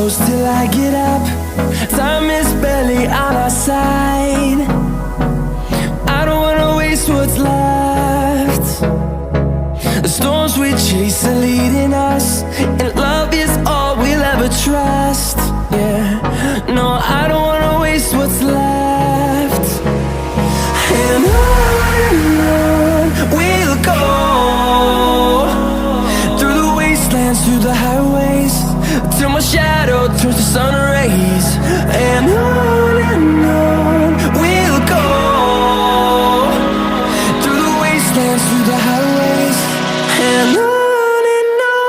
close till I get up. Time is barely on our side. I don't wanna waste what's left. The storms we chase are leading us, and love is all we'll ever trust. Yeah, no, I don't wanna waste what's left. And on we'll go, through the wastelands, through the highways, till my shadow turns to sun rays. And on we'll go, through the wastelands, through the highways, and on we'll go.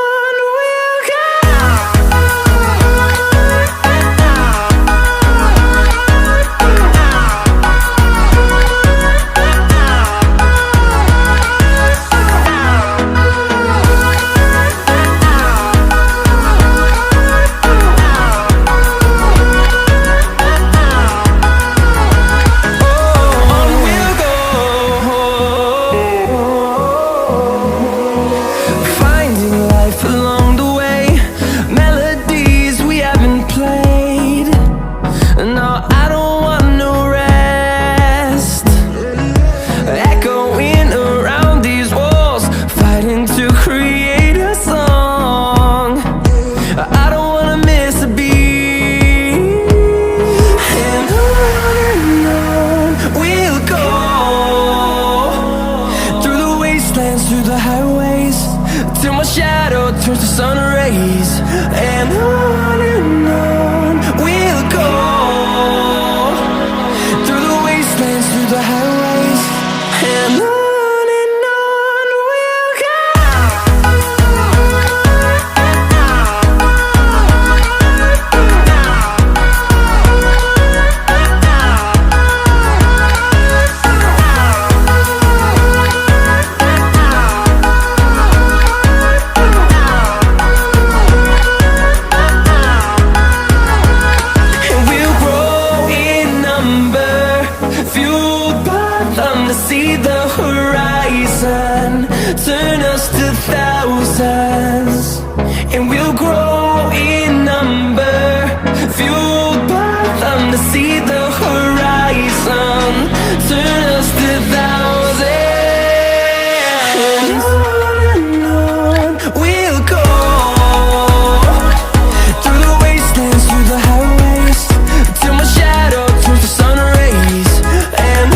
Through the highways, till my shadow turns to sun rays. And on we'll go, through the wastelands, through the highways, and on we'll go. See the horizon, turn us to thousands, and we'll grow in number, fueled by them to see the horizon, turn us to thousands. And on we'll go, through the wastelands, through the highways, till my shadow turns to sun rays. And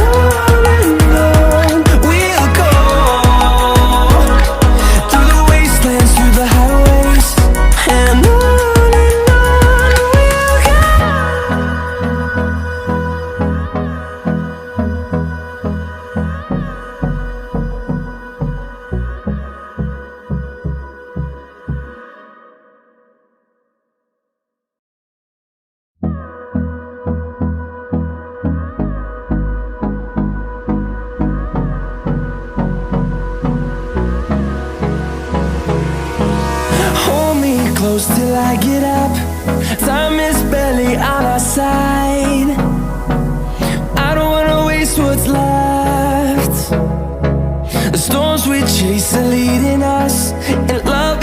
close till I get up. Time is barely on our side. I don't wanna waste what's left. The storms we chase are leading us, and love